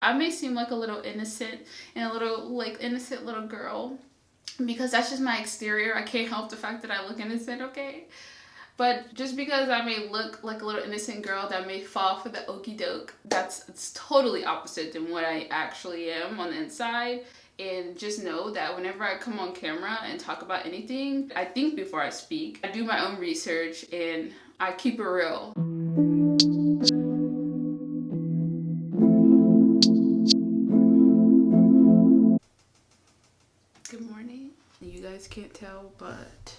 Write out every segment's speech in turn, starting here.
I may seem like a little innocent and a little like innocent little girl because that's just my exterior. I can't help the fact that I look innocent, okay? But just because I may look like a little innocent girl that may fall for the okey doke, it's totally opposite than what I actually am on the inside. And just know that whenever I come on camera and talk about anything, I think before I speak. I do my own research and I keep it real. Good morning. You guys can't tell, but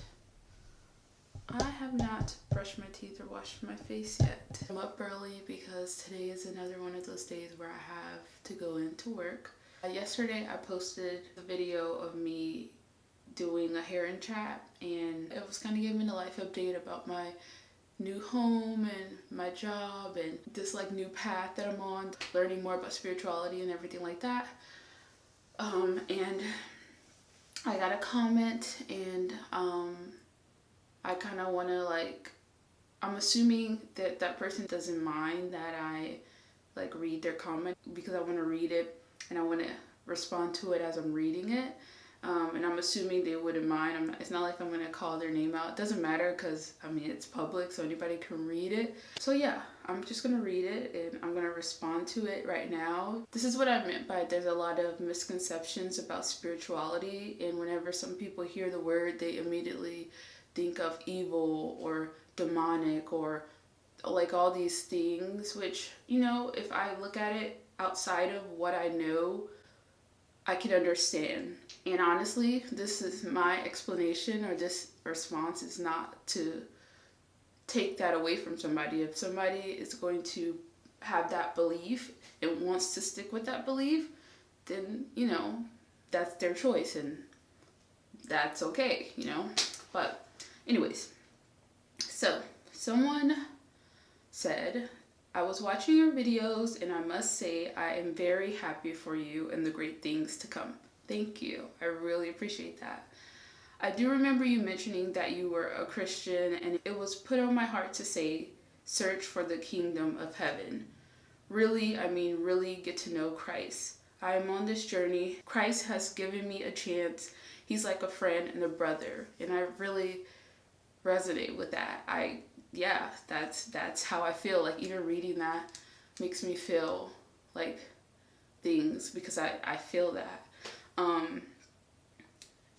I have not brushed my teeth or washed my face yet. I'm up early because today is another one of those days where I have to go into work. Yesterday I posted a video of me doing a hair and chat, and it was kind of giving a life update about my new home and my job and this like new path that I'm on, learning more about spirituality and everything like that. And I got a comment, and I kind of want to I'm assuming that that person doesn't mind that I read their comment, because I want to read it and I want to respond to it as I'm reading it. And I'm assuming they wouldn't mind. It's not like I'm going to call their name out. It doesn't matter because, it's public, so anybody can read it. So yeah, I'm just going to read it and I'm going to respond to it right now. This is what I meant by there's a lot of misconceptions about spirituality, and whenever some people hear the word, they immediately think of evil or demonic or all these things, which, if I look at it outside of what I know, I can understand. And honestly, this is my explanation, or this response is not to take that away from somebody. If somebody is going to have that belief and wants to stick with that belief, then, that's their choice and that's okay, But anyways, so someone said, I was watching your videos and I must say I am very happy for you and the great things to come. Thank you. I really appreciate that. I do remember you mentioning that you were a Christian, and it was put on my heart to say, search for the kingdom of heaven. Really, really get to know Christ. I am on this journey. Christ has given me a chance. He's like a friend and a brother, and I really resonate with that. That's how I feel. Like, even reading that makes me feel like things, because I feel that.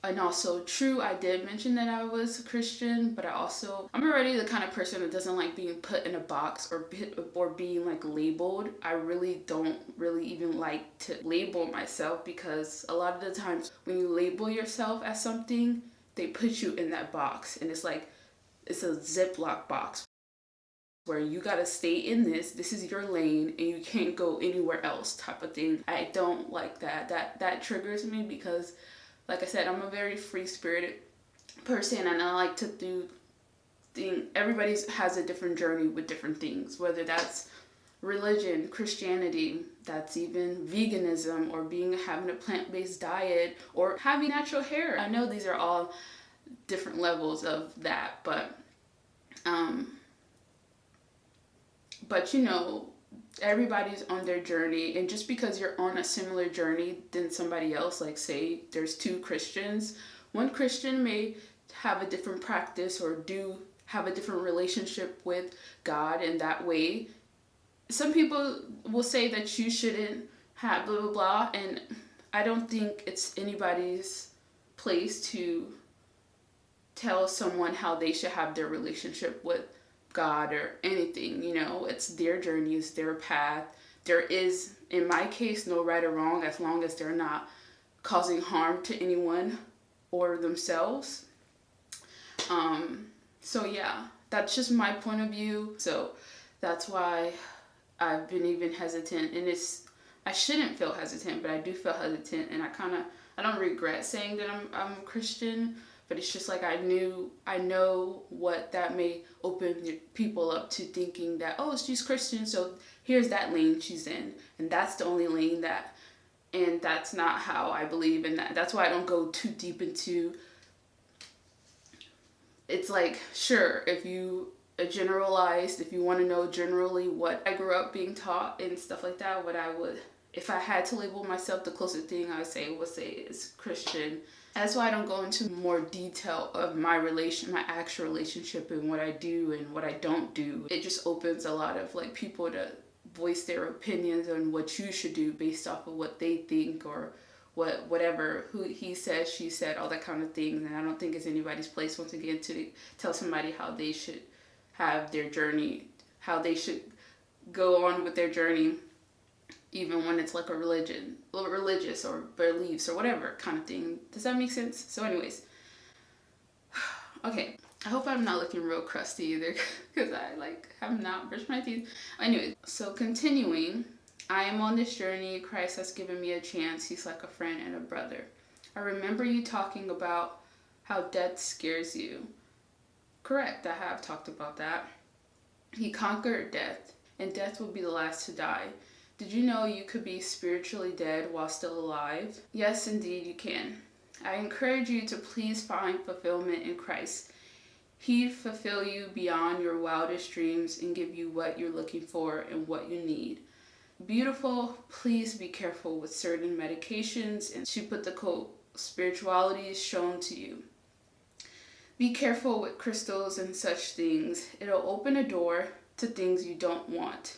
And also, true, I did mention that I was a Christian, but I'm already the kind of person that doesn't like being put in a box or being labeled. I really don't even like to label myself, because a lot of the times when you label yourself as something, they put you in that box, and it's a Ziploc box where you gotta stay in this is your lane and you can't go anywhere else type of thing. I don't like that. That triggers me, because like I said, I'm a very free-spirited person, and I like to do things. Everybody has a different journey with different things, whether that's religion, Christianity, that's even veganism, or having a plant-based diet, or having natural hair. I know these are all different levels of that, but everybody's on their journey, and just because you're on a similar journey than somebody else, like say there's two Christians, one Christian may have a different practice or do have a different relationship with God in that way. Some people will say that you shouldn't have blah blah blah, and I don't think it's anybody's place to tell someone how they should have their relationship with God or anything. It's their journey, it's their path. There is, in my case, no right or wrong, as long as they're not causing harm to anyone or themselves. So yeah, that's just my point of view. So that's why I've been even hesitant, and I shouldn't feel hesitant, but I do feel hesitant, and I don't regret saying that I'm a Christian. But it's just I know what that may open people up to, thinking that, oh, she's Christian, so here's that lane she's in. And that's the only lane and that's not how I believe in that. That's why I don't go too deep into, it's sure, if you if you want to know generally what I grew up being taught and stuff like that, what I would if I had to label myself, the closest thing I would say is Christian. That's why I don't go into more detail of my actual relationship and what I do and what I don't do. It just opens a lot of like people to voice their opinions on what you should do based off of what they think or whatever, who he said, she said, all that kind of things. And I don't think it's anybody's place, once again, to tell somebody how they should have their journey, how they should go on with their journey, even when it's like a religious or beliefs or whatever kind of thing. Does that make sense? So anyways, okay, I hope I'm not looking real crusty either, because I have not brushed my teeth. Anyway, so continuing, I am on this journey. Christ has given me a chance. He's like a friend and a brother. I remember you talking about how death scares you. Correct, I have talked about that. He conquered death, and death will be the last to die. Did you know you could be spiritually dead while still alive? Yes, indeed you can. I encourage you to please find fulfillment in Christ. He'd fulfill you beyond your wildest dreams and give you what you're looking for and what you need. Beautiful, please be careful with certain medications. And she put the quote, spirituality is shown to you. Be careful with crystals and such things. It'll open a door to things you don't want.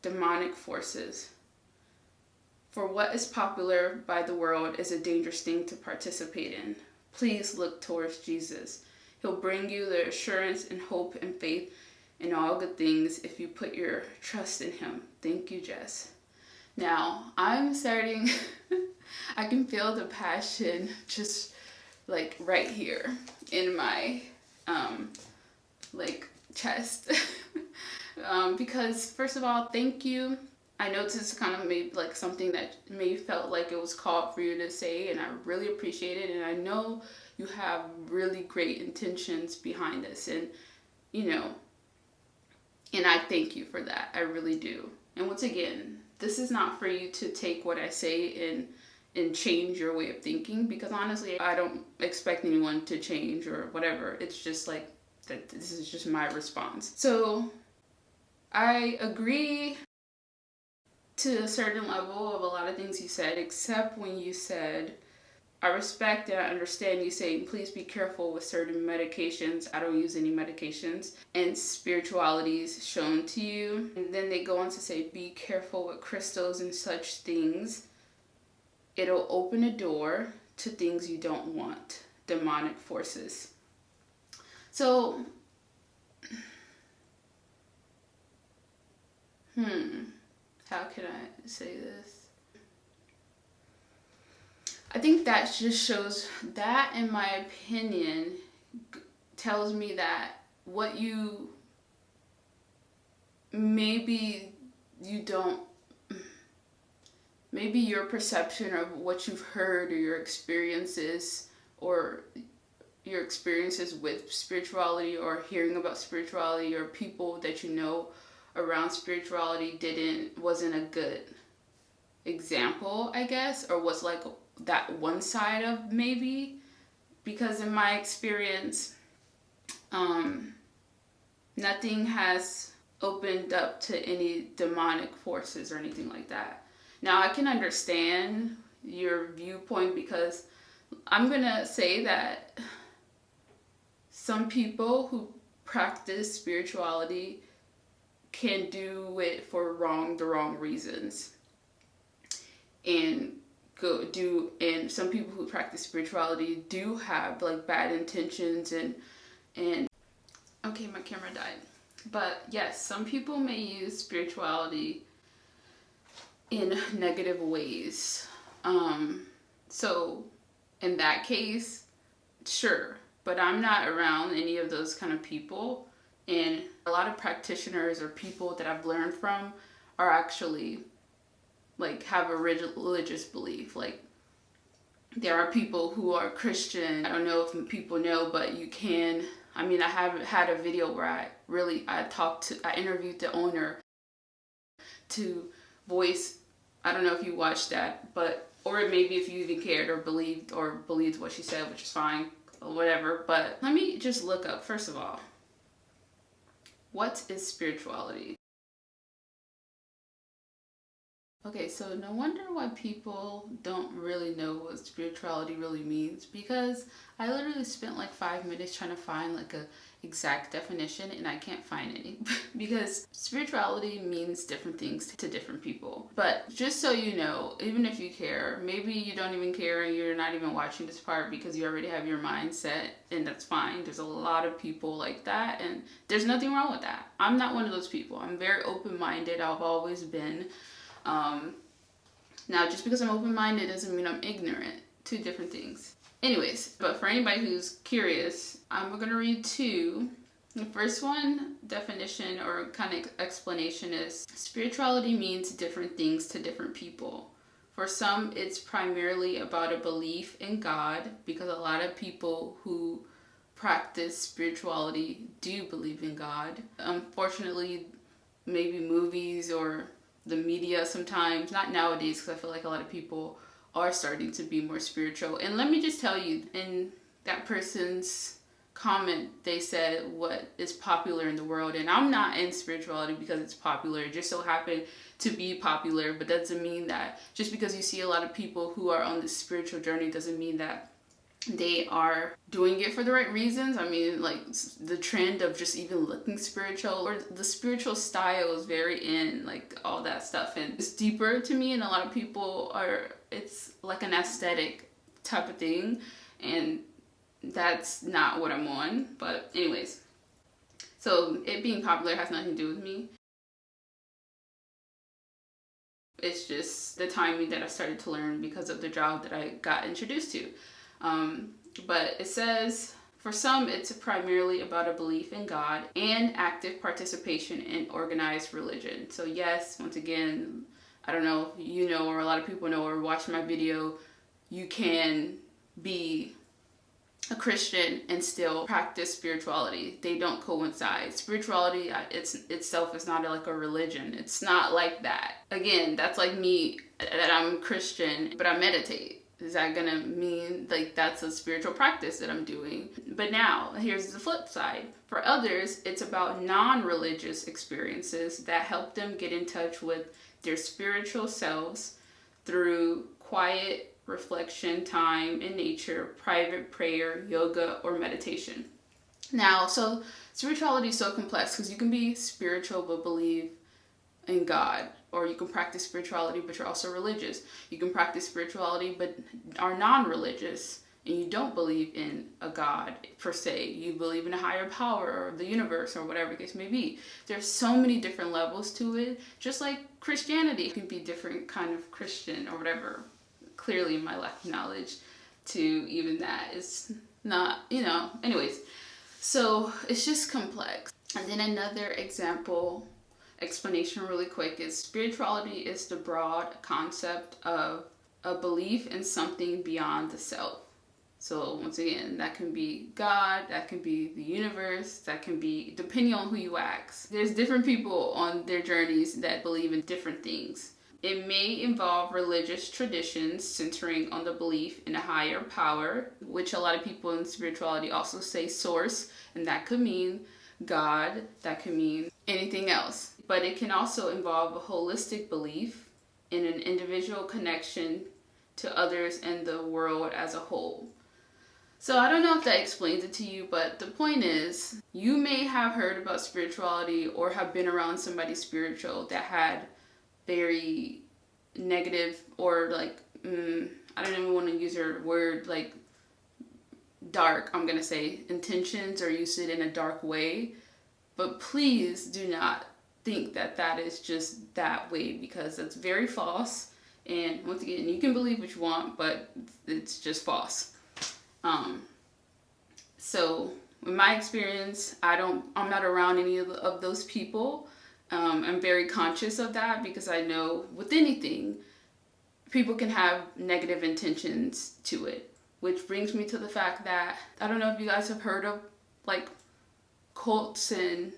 Demonic forces. For what is popular by the world is a dangerous thing to participate in. Please look towards Jesus. He'll bring you the assurance and hope and faith in all good things if you put your trust in him. Thank you, Jess. Now, I'm starting, I can feel the passion just like right here in my chest. Because first of all, thank you. I know this is kind of maybe like something that may felt like it was called for you to say, and I really appreciate it. And I know you have really great intentions behind this, and and I thank you for that. I really do. And once again, this is not for you to take what I say and change your way of thinking, because honestly, I don't expect anyone to change or whatever. It's just like that. This is just my response. So I agree to a certain level of a lot of things you said, except when you said, I respect and I understand you saying, please be careful with certain medications. I don't use any medications. And spirituality is shown to you. And then they go on to say, be careful with crystals and such things. It'll open a door to things you don't want. Demonic forces. So, how can I say this? I think that just shows, that in my opinion tells me that what you maybe your perception of what you've heard or your experiences with spirituality or hearing about spirituality or people that you know around spirituality wasn't a good example, I guess, or was like that one side of maybe, because in my experience, nothing has opened up to any demonic forces or anything like that. Now I can understand your viewpoint, because I'm gonna say that some people who practice spirituality can do it for the wrong reasons, and some people who practice spirituality do have like bad intentions and okay, my camera died. But yes, some people may use spirituality in negative ways. So in that case, sure, but I'm not around any of those kind of people. And a lot of practitioners or people that I've learned from are actually like have a religious belief. Like there are people who are Christian. I don't know if people know, but you can. I mean, I have had a video where I interviewed the owner to voice. I don't know if you watched that, or maybe if you even cared or believed what she said, which is fine, or whatever. But let me just look up, first of all, what is spirituality? Okay, so no wonder why people don't really know what spirituality really means, because I literally spent like 5 minutes trying to find like a exact definition and I can't find any because spirituality means different things to different people. But just so you know, even if you care, maybe you don't even care and you're not even watching this part because you already have your mind set, and that's fine. There's a lot of people like that and there's nothing wrong with that. I'm not one of those people. I'm very open-minded. I've always been. Now, just because I'm open-minded doesn't mean I'm ignorant. Two different things. Anyways, but for anybody who's curious, I'm going to read two. The first one, definition or kind of explanation, is spirituality means different things to different people. For some, it's primarily about a belief in God, because a lot of people who practice spirituality do believe in God. Unfortunately, maybe movies or the media sometimes, not nowadays, because I feel like a lot of people are starting to be more spiritual. And let me just tell you, in that person's comment, they said what is popular in the world, and I'm not in spirituality because it's popular. It just so happened to be popular, but that doesn't mean that just because you see a lot of people who are on this spiritual journey doesn't mean that they are doing it for the right reasons. I mean, like, the trend of just even looking spiritual, or the spiritual style is very in, like, all that stuff, and it's deeper to me, and a lot of people are, it's like an aesthetic type of thing, and that's not what I'm on. But anyways, so it being popular has nothing to do with me. It's just the timing that I started to learn because of the job that I got introduced to. But it says, for some, it's primarily about a belief in God and active participation in organized religion. So yes, once again, I don't know if you know, or a lot of people know, or watch my video, you can be a Christian and still practice spirituality. They don't coincide. Spirituality itself is not like a religion. It's not like that. Again, that's like me, that I'm Christian, but I meditate. Is that gonna mean like that's a spiritual practice that I'm doing? But now, here's the flip side. For others, it's about non-religious experiences that help them get in touch with their spiritual selves through quiet reflection time in nature, private prayer, yoga, or meditation. Now, so spirituality is so complex because you can be spiritual but believe in God, or you can practice spirituality but you're also religious. You can practice spirituality but are non-religious and you don't believe in a God per se. You believe in a higher power or the universe or whatever the case may be. There's so many different levels to it, just like Christianity. It can be different kind of Christian or whatever. Clearly my lack of knowledge to even that is not, anyways. So it's just complex. And then another explanation really quick is spirituality is the broad concept of a belief in something beyond the self. So once again, that can be God, that can be the universe, that can be, depending on who you ask. There's different people on their journeys that believe in different things. It may involve religious traditions centering on the belief in a higher power, which a lot of people in spirituality also say source, and that could mean God, that could mean anything else. But it can also involve a holistic belief in an individual connection to others and the world as a whole. So I don't know if that explains it to you, but the point is, you may have heard about spirituality or have been around somebody spiritual that had very negative, or like, I don't even want to use your word, like dark, I'm going to say, intentions, or use it in a dark way. But please do not think that that is just that way, because that's very false. And once again, you can believe what you want, but it's just false. So in my experience, I'm not around any of those people. I'm very conscious of that, because I know with anything, people can have negative intentions to it. Which brings me to the fact that, I don't know if you guys have heard of like cults and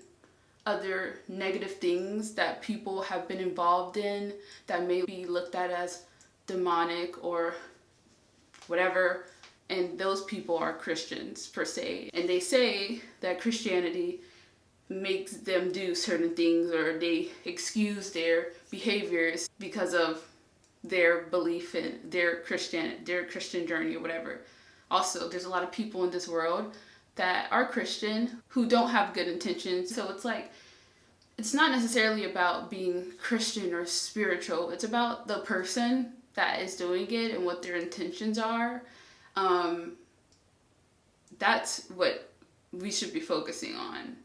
other negative things that people have been involved in that may be looked at as demonic or whatever, and those people are Christians per se, and they say that Christianity makes them do certain things, or they excuse their behaviors because of their belief in their Christian journey or whatever. Also, there's a lot of people in this world that are Christian who don't have good intentions. So it's like, it's not necessarily about being Christian or spiritual. It's about the person that is doing it and what their intentions are. That's what we should be focusing on.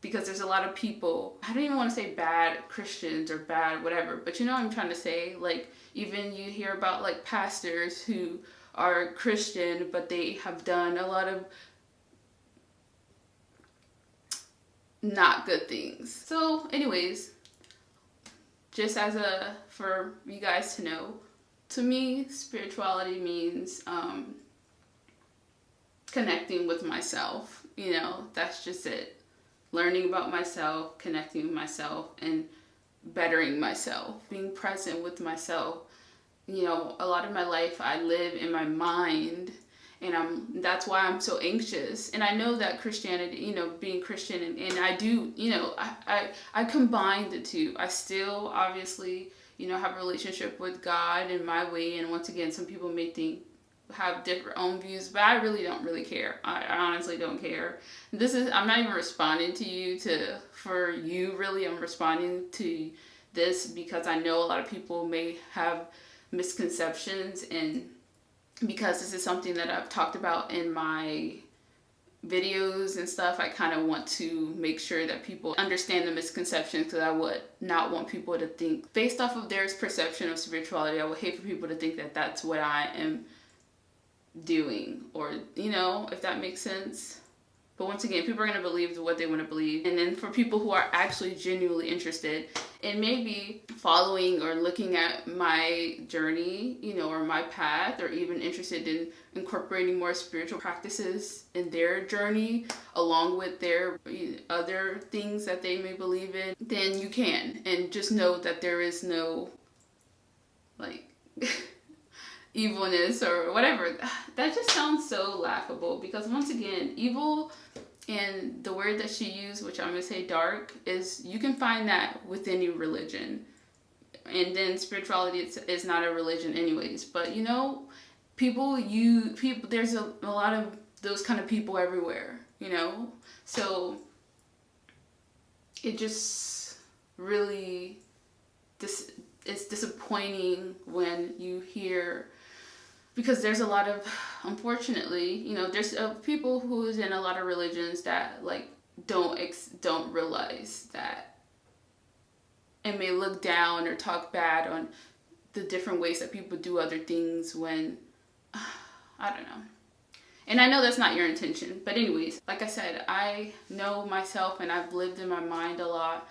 Because there's a lot of people, I don't even want to say bad Christians or bad whatever, but you know what I'm trying to say? Like, even you hear about like pastors who are Christian, but they have done a lot of not good things. So anyways, just for you guys to know, to me, spirituality means connecting with myself. You know, that's just it. Learning about myself, connecting with myself, and bettering myself, being present with myself. You know, a lot of my life I live in my mind, and that's why I'm so anxious. And I know that Christianity, you know, being Christian, and I do, you know, I combine the two. I still obviously, you know, have a relationship with God in my way, and once again, some people may have different own views, but I really don't really care. I honestly don't care. I'm not even responding to you for you really. I'm responding to this because I know a lot of people may have misconceptions, and because this is something that I've talked about in my videos and stuff, I kind of want to make sure that people understand the misconceptions, because I would not want people to think based off of their perception of spirituality. I would hate for people to think that that's what I am doing, or, you know, if that makes sense. But once again, people are going to believe what they want to believe. And then for people who are actually genuinely interested in maybe following or looking at my journey, you know, or my path, or even interested in incorporating more spiritual practices in their journey along with their other things that they may believe in, then you can. And just know that there is no, like, evilness or whatever. That just sounds so laughable, because once again, evil, and the word that she used, which I'm going to say dark, is, you can find that with any religion. And then spirituality is not a religion anyways. But you know, there's a lot of those kind of people everywhere, you know? So it just really, it's disappointing when you hear, because there's a lot of, unfortunately, you know, there's people who's in a lot of religions that like don't realize that, and may look down or talk bad on the different ways that people do other things when, I don't know. And I know that's not your intention, but anyways, like I said, I know myself and I've lived in my mind a lot.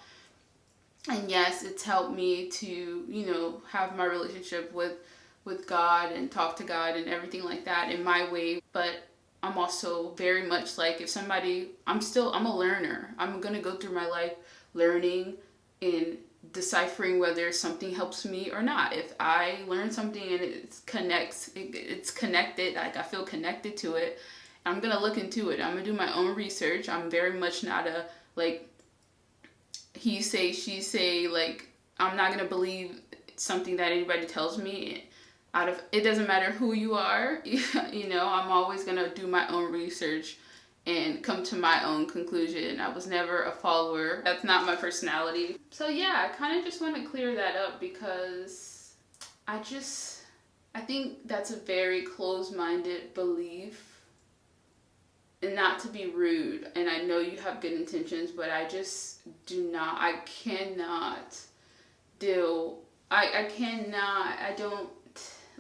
And yes, it's helped me to, you know, have my relationship with God and talk to God and everything like that in my way. But I'm also very much like, if somebody, I'm a learner. I'm going to go through my life learning and deciphering whether something helps me or not. If I learn something and it's connected, like I feel connected to it, I'm going to look into it. I'm going to do my own research. I'm very much not a, like, he say, she say, like, I'm not going to believe something that anybody tells me. It doesn't matter who you are, you know, I'm always going to do my own research and come to my own conclusion. I was never a follower. That's not my personality. So yeah, I kind of just want to clear that up, because I think that's a very closed-minded belief. And not to be rude, and I know you have good intentions, but I just I don't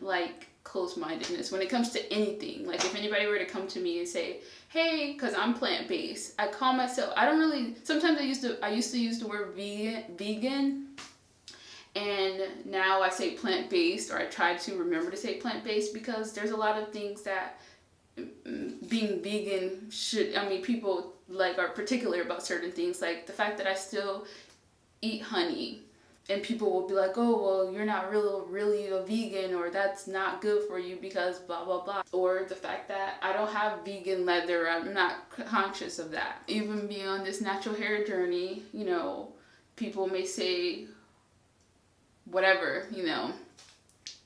like close-mindedness when it comes to anything. Like, if anybody were to come to me and say, hey, because I'm plant-based, I call myself, sometimes I used to use the word vegan, and now I say plant-based, or I try to remember to say plant-based, because there's a lot of things that being vegan people like are particular about certain things, like the fact that I still eat honey. and people will be like, oh, well, you're not really a vegan, or that's not good for you because blah, blah, blah. Or the fact that I don't have vegan leather, I'm not conscious of that. Even being on this natural hair journey, you know, people may say whatever, you know,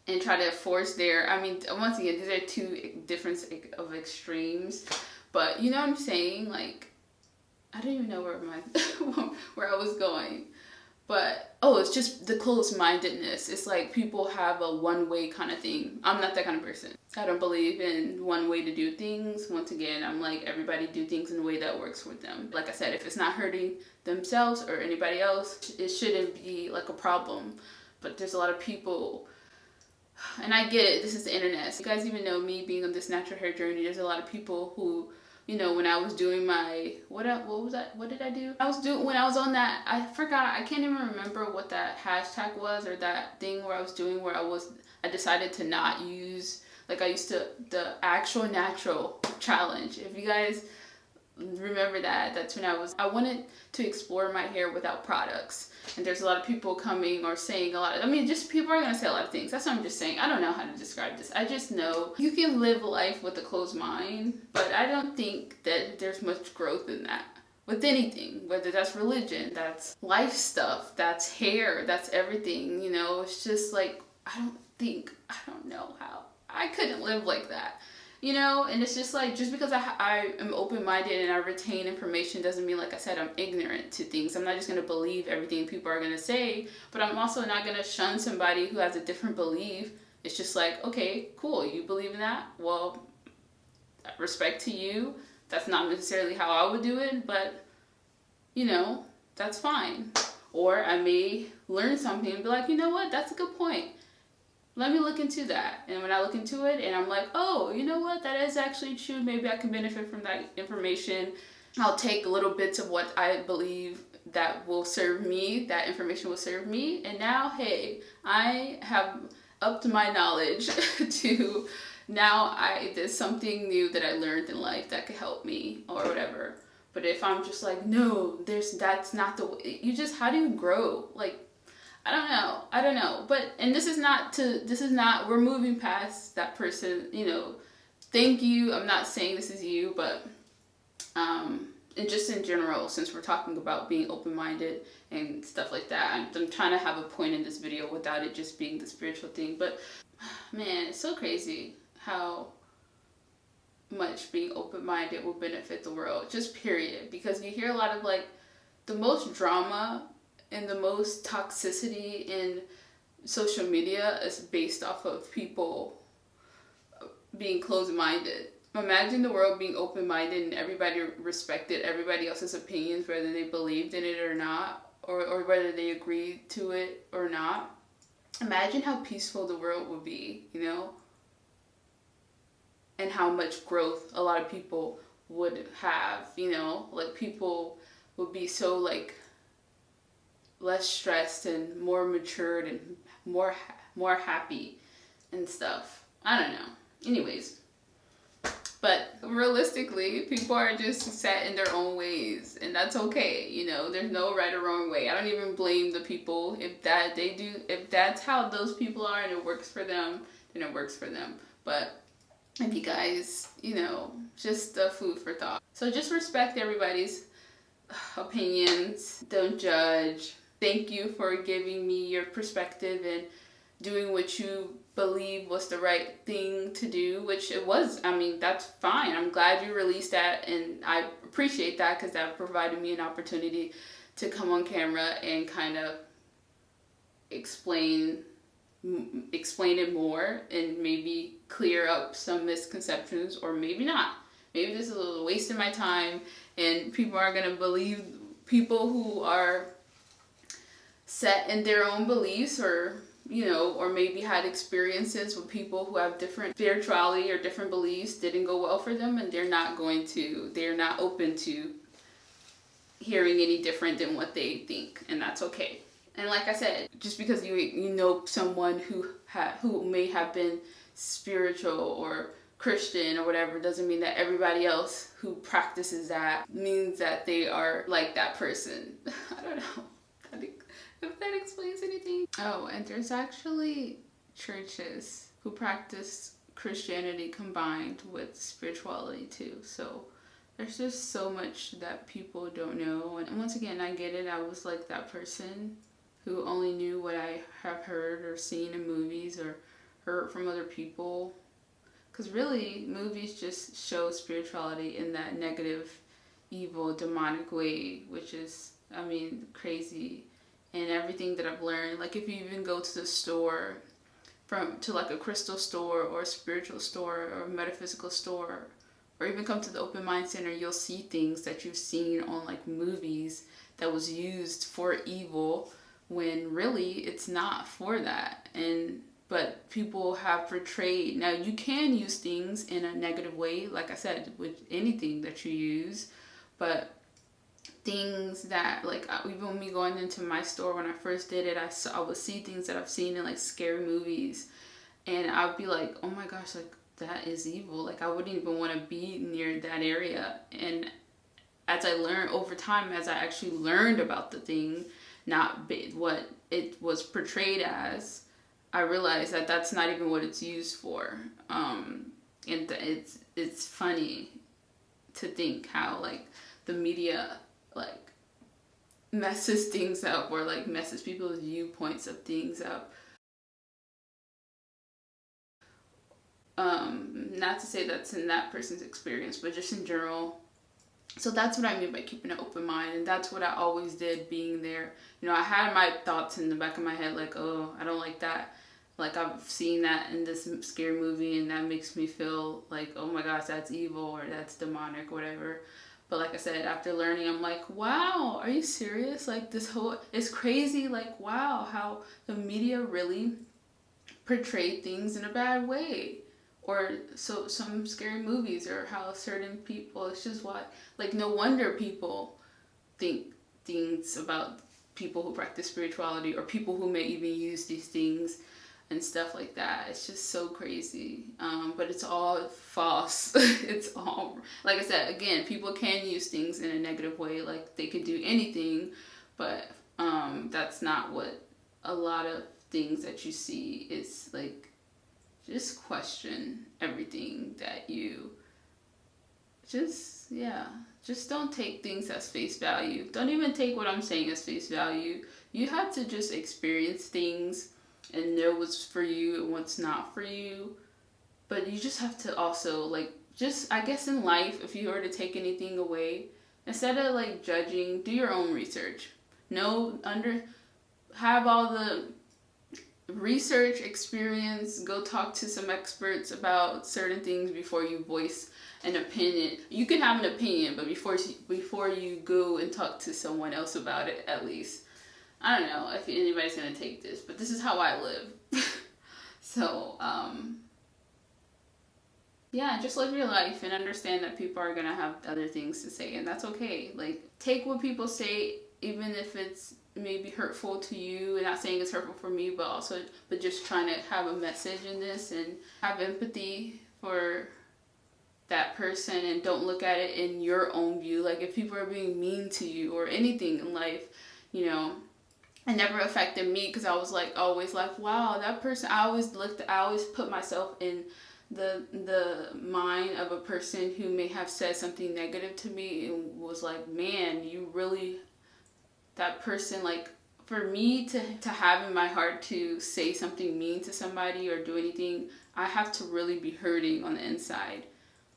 and try to force their, I mean, once again, these are two different of extremes, but you know what I'm saying? Like, I don't even know where I was going. But, oh, it's just the closed-mindedness. It's like people have a one-way kind of thing. I'm not that kind of person. I don't believe in one way to do things. Once again, I'm like, everybody do things in a way that works for them. Like I said, if it's not hurting themselves or anybody else, it shouldn't be like a problem. But there's a lot of people, and I get it, this is the internet. So you guys even know me being on this natural hair journey. There's a lot of people who, you know, when I was doing my, what was that? What did I do? When I was on that, I forgot, I can't even remember what that hashtag was, or that thing where I was doing where I decided to not use, like I used to, the actual natural challenge. If you guys remember that, that's when I wanted to explore my hair without products. And there's a lot of people coming or saying a lot of, I mean, just people are going to say a lot of things. That's what I'm just saying. I don't know how to describe this. I just know you can live life with a closed mind, but I don't think that there's much growth in that. With anything, whether that's religion, that's life stuff, that's hair, that's everything, you know, it's just like, I don't know how. I couldn't live like that. You know, and it's just like, just because I am open-minded and I retain information doesn't mean, like I said, I'm ignorant to things. I'm not just going to believe everything people are going to say, but I'm also not going to shun somebody who has a different belief. It's just like, okay, cool, you believe in that? Well, respect to you. That's not necessarily how I would do it, but, you know, that's fine. Or I may learn something and be like, you know what, that's a good point. Let me look into that. And when I look into it and I'm like, oh, you know what, that is actually true. Maybe I can benefit from that information. I'll take little bits of what I believe that will serve me, that information will serve me. And now, hey, I have upped my knowledge to now there's something new that I learned in life that could help me or whatever. But if I'm just like, no, that's not the way, how do you grow? Like, I don't know. But, and this is not, we're moving past that person, you know, thank you. I'm not saying this is you, but, and just in general, since we're talking about being open-minded and stuff like that, I'm trying to have a point in this video without it just being the spiritual thing. But man, it's so crazy how much being open-minded will benefit the world, just period. Because you hear a lot of like the most drama and the most toxicity in social media is based off of people being closed-minded. Imagine the world being open-minded and everybody respected everybody else's opinions, whether they believed in it or not, or whether they agreed to it or not. Imagine how peaceful the world would be, you know? And how much growth a lot of people would have, you know? Like, people would be so, like, less stressed and more matured and more happy and stuff. I don't know. Anyways, but realistically, people are just set in their own ways, and that's okay. You know, there's no right or wrong way. I don't even blame the people if that's how those people are and it works for them, then it works for them. But if you guys, you know, just food for thought. So just respect everybody's opinions. Don't judge. Thank you for giving me your perspective and doing what you believe was the right thing to do, which it was. I mean, that's fine. I'm glad you released that, and I appreciate that because that provided me an opportunity to come on camera and kind of explain it more and maybe clear up some misconceptions, or maybe not. Maybe this is a waste of my time and people are going to believe people who are set in their own beliefs, or, you know, or maybe had experiences with people who have different spirituality or different beliefs didn't go well for them, and they're not open to hearing any different than what they think, and that's okay. And like I said, just because you know someone who may have been spiritual or Christian or whatever doesn't mean that everybody else who practices that means that they are like that person. I don't know. If that explains anything. Oh, and there's actually churches who practice Christianity combined with spirituality too. So there's just so much that people don't know. And once again, I get it. I was like that person who only knew what I have heard or seen in movies or heard from other people. Because really, movies just show spirituality in that negative, evil, demonic way, which is, I mean, crazy. And everything that I've learned, like if you even go to the store, to like a crystal store or a spiritual store or a metaphysical store, or even come to the Open Mind Center, you'll see things that you've seen on like movies that was used for evil when really it's not for that. But people have portrayed, now you can use things in a negative way, like I said, with anything that you use, but things that, like, even me going into my store when I first did it, I would see things that I've seen in like scary movies, and I'd be like, oh my gosh, like that is evil. Like I wouldn't even want to be near that area. And as I learned over time, as I actually learned about the thing, not what it was portrayed as, I realized that that's not even what it's used for. And it's funny to think how like the media like messes things up, or like messes people's viewpoints of things up. Not to say that's in that person's experience, but just in general. So that's what I mean by keeping an open mind, and that's what I always did being there. You know, I had my thoughts in the back of my head like, oh, I don't like that. Like I've seen that in this scary movie and that makes me feel like, oh my gosh, that's evil or that's demonic or whatever. But like I said, after learning, I'm like, wow, are you serious? Like this whole, it's crazy. Like, wow, how the media really portrayed things in a bad way. Or so some scary movies, or how certain people, it's just why, like no wonder people think things about people who practice spirituality or people who may even use these things and stuff like that. It's just so crazy. But it's all false. It's all, like I said, again, people can use things in a negative way, like they could do anything, but that's not what a lot of things that you see is like. Just question everything that you just don't take things as face value. Don't even take what I'm saying as face value. You have to just experience things and know what's for you and what's not for you. But you just have to also like, just I guess in life, if you were to take anything away, instead of like judging, do your own research. Have all the research experience, go talk to some experts about certain things before you voice an opinion. You can have an opinion, but before you go and talk to someone else about it, at least. I don't know if anybody's gonna take this, but this is how I live. So yeah, just live your life and understand that people are gonna have other things to say, and that's okay. Like, take what people say, even if it's maybe hurtful to you, and not saying it's hurtful for me, but just trying to have a message in this and have empathy for that person, and don't look at it in your own view. Like if people are being mean to you or anything in life, you know, it never affected me because I was like always like, wow, that person. I always put myself in the mind of a person who may have said something negative to me, and was like, man, you really, that person, like, for me to have in my heart to say something mean to somebody or do anything, I have to really be hurting on the inside.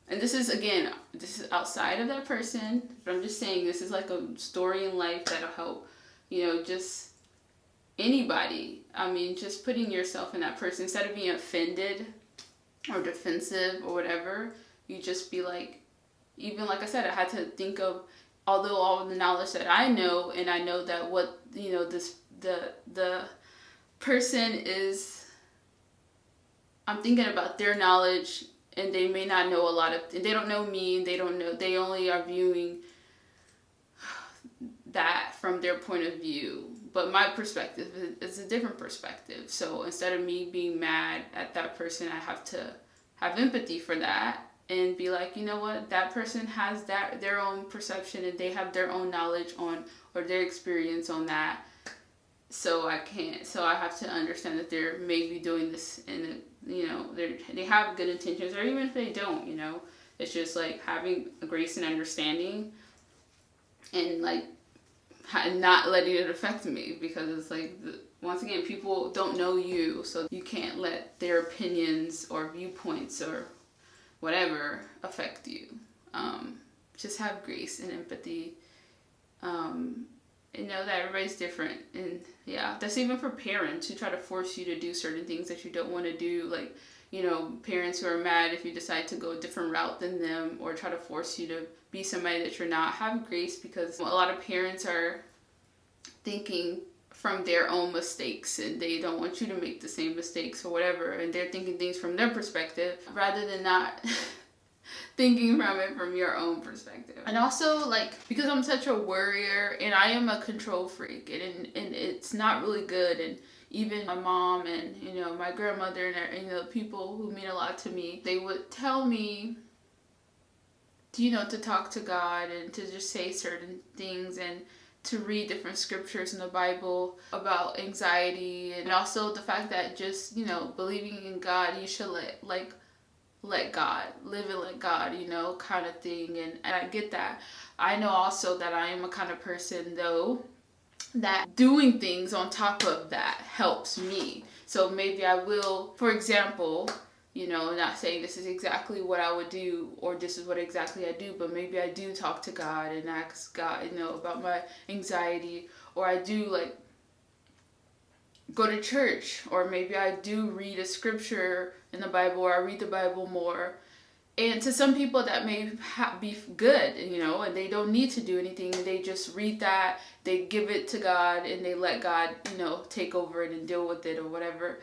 And this is outside of that person, but I'm just saying this is like a story in life that'll help, you know, just anybody. I mean, just putting yourself in that person, instead of being offended or defensive or whatever, you just be like, even like I said, I had to think of, although all of the knowledge that I know, and I know that what, you know, the person is, I'm thinking about their knowledge, and they may not know a lot of, and they don't know me, and they only are viewing that from their point of view. But my perspective is a different perspective. So instead of me being mad at that person, I have to have empathy for that and be like, you know what, that person has their own perception, and they have their own knowledge on, or their experience on that. so I have to understand that they're maybe doing this and, you know, they have good intentions, or even if they don't, you know, it's just like having grace and understanding, and like not letting it affect me, because it's like, once again, people don't know you, so you can't let their opinions or viewpoints or whatever affect you. Just have grace and empathy, and know that everybody's different. And yeah, that's even for parents who try to force you to do certain things that you don't want to do. Like, you know, parents who are mad if you decide to go a different route than them, or try to force you to be somebody that you're not. Have grace, because a lot of parents are thinking from their own mistakes, and they don't want you to make the same mistakes or whatever, and they're thinking things from their perspective rather than not thinking from it from your own perspective. And also, like, because I'm such a worrier and I am a control freak, and it's not really good. And even my mom and, you know, my grandmother and, you know, people who mean a lot to me, they would tell me, you know, to talk to God and to just say certain things, and to read different scriptures in the Bible about anxiety, and also the fact that just, you know, believing in God, you should let God live and let God, you know, kind of thing. And I get that. I know also that I am a kind of person, though, that doing things on top of that helps me. So maybe I will, for example, you know, not saying this is exactly what I would do, or this is what exactly I do, but maybe I do talk to God and ask God, you know, about my anxiety, or I do, like, go to church, or maybe I do read a scripture in the Bible, or I read the Bible more. And to some people that may be good, you know, and they don't need to do anything. They just read that, they give it to God, and they let God, you know, take over it and deal with it or whatever.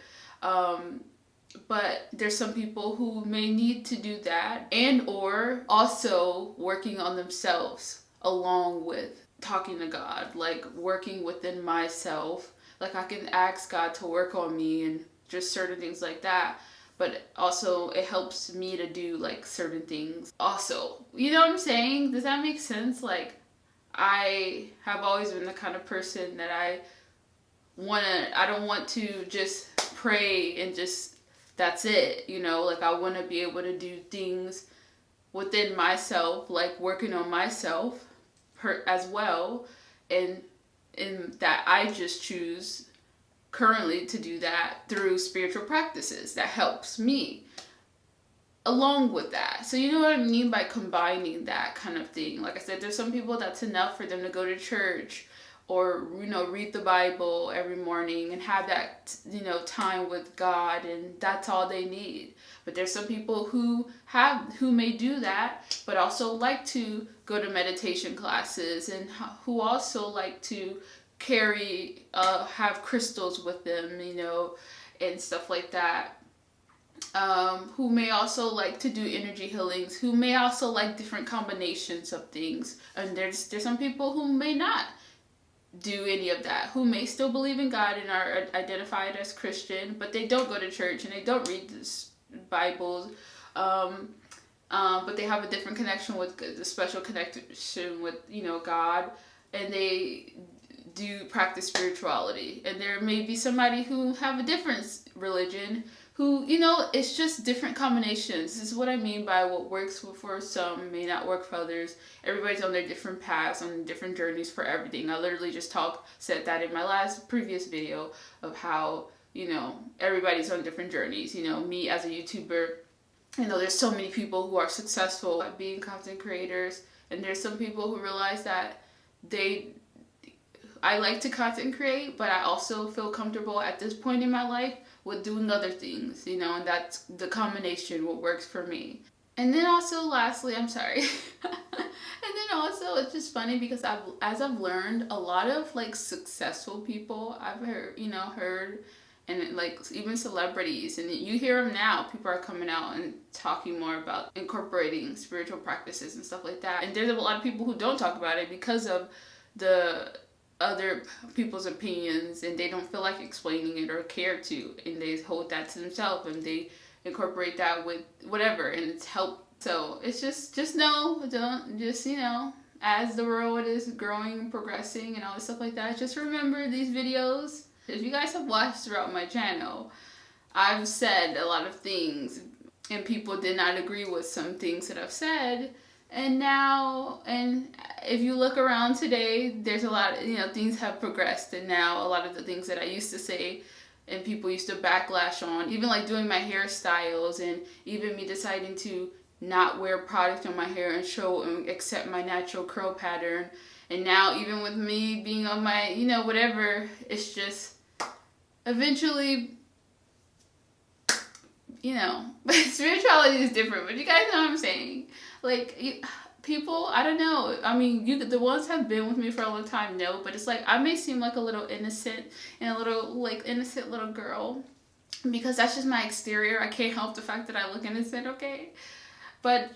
But there's some people who may need to do that, and or also working on themselves along with talking to God, like working within myself. Like, I can ask God to work on me and just certain things like that. But also it helps me to do, like, certain things also. You know what I'm saying? Does that make sense? Like, I have always been the kind of person that I don't want to just pray and just, that's it, you know? Like, I want to be able to do things within myself, like working on myself as well. And that I just choose currently to do that through spiritual practices that helps me along with that. So you know what I mean by combining that kind of thing. Like I said, there's some people that's enough for them to go to church, or, you know, read the Bible every morning and have that, you know, time with God, and that's all they need. But there's some people who may do that, but also like to go to meditation classes, and who also like to have crystals with them, you know, and stuff like that. Who may also like to do energy healings, who may also like different combinations of things. And there's some people who may not do any of that, who may still believe in God and are identified as Christian, but they don't go to church and they don't read the Bibles. But they have a different connection with the special connection with, you know, God, and they do practice spirituality. And there may be somebody who have a different religion, who, you know, it's just different combinations. This is what I mean by what works for some may not work for others. Everybody's on their different paths, on different journeys for everything. I literally just said that in my previous video of how, you know, everybody's on different journeys. You know, me as a YouTuber, you know, there's so many people who are successful at being content creators, and there's some people who realize that I like to content create, but I also feel comfortable at this point in my life with doing other things, you know, and that's the combination what works for me. And then also, lastly, I'm sorry. And then also, it's just funny because as I've learned, a lot of, like, successful people I've heard, and, like, even celebrities, and you hear them now, people are coming out and talking more about incorporating spiritual practices and stuff like that. And there's a lot of people who don't talk about it because of the other people's opinions, and they don't feel like explaining it or care to, and they hold that to themselves, and they incorporate that with whatever, and it's helped. So it's just you know, as the world is growing and progressing and all this stuff like that, just remember these videos If you guys have watched throughout my channel, I've said a lot of things and people did not agree with some things that I've said. And if you look around today, there's a lot, things have progressed, and now a lot of the things that I used to say and people used to backlash on, even like doing my hairstyles and even me deciding to not wear product on my hair and show and accept my natural curl pattern. And now even with me being on my, whatever, it's just eventually, but spirituality is different, but you guys know what I'm saying. Like, people, I don't know. I mean, the ones that have been with me for a long time know, but it's like, I may seem like a little innocent and a little, like, innocent little girl because that's just my exterior. I can't help the fact that I look innocent, okay? But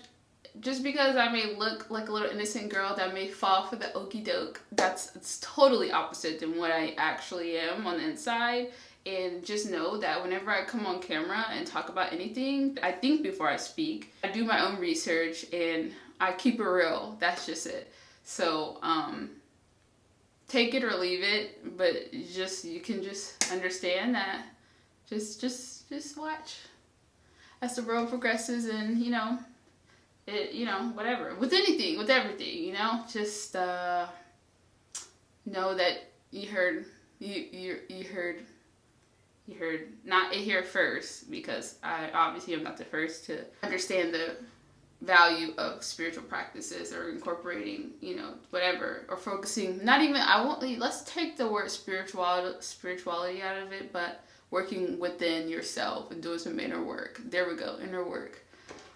just because I may look like a little innocent girl that may fall for the okie doke, it's totally opposite than what I actually am on the inside. And just know that whenever I come on camera and talk about anything, I think before I speak. I do my own research and I keep it real. That's just it. So, take it or leave it, but you can just understand that. Just watch as the world progresses, and whatever. With anything, with everything, just know that you heard not it here first, because I obviously am not the first to understand the value of spiritual practices or incorporating, whatever, or focusing, let's take the word spirituality out of it, but working within yourself and doing some inner work. There we go, inner work.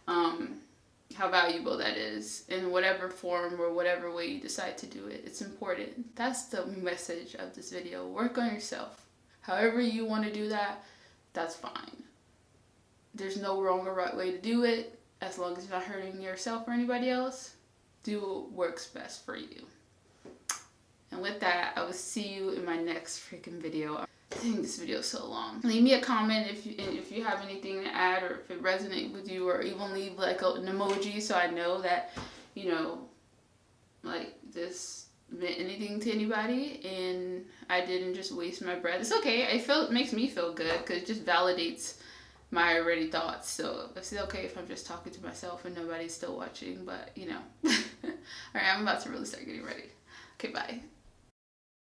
How valuable that is in whatever form or whatever way you decide to do it. It's important. That's the message of this video. Work on yourself. However you want to do that, that's fine. There's no wrong or right way to do it. As long as you're not hurting yourself or anybody else, do what works best for you. And with that, I will see you in my next freaking video. I think this video is so long. Leave me a comment if you have anything to add, or if it resonates with you, or even leave like an emoji so I know that, like this meant anything to anybody and I didn't just waste my breath. It's okay. It makes me feel good because it just validates my already thoughts. So it's okay if I'm just talking to myself and nobody's still watching, but Alright, I'm about to really start getting ready. Okay, bye.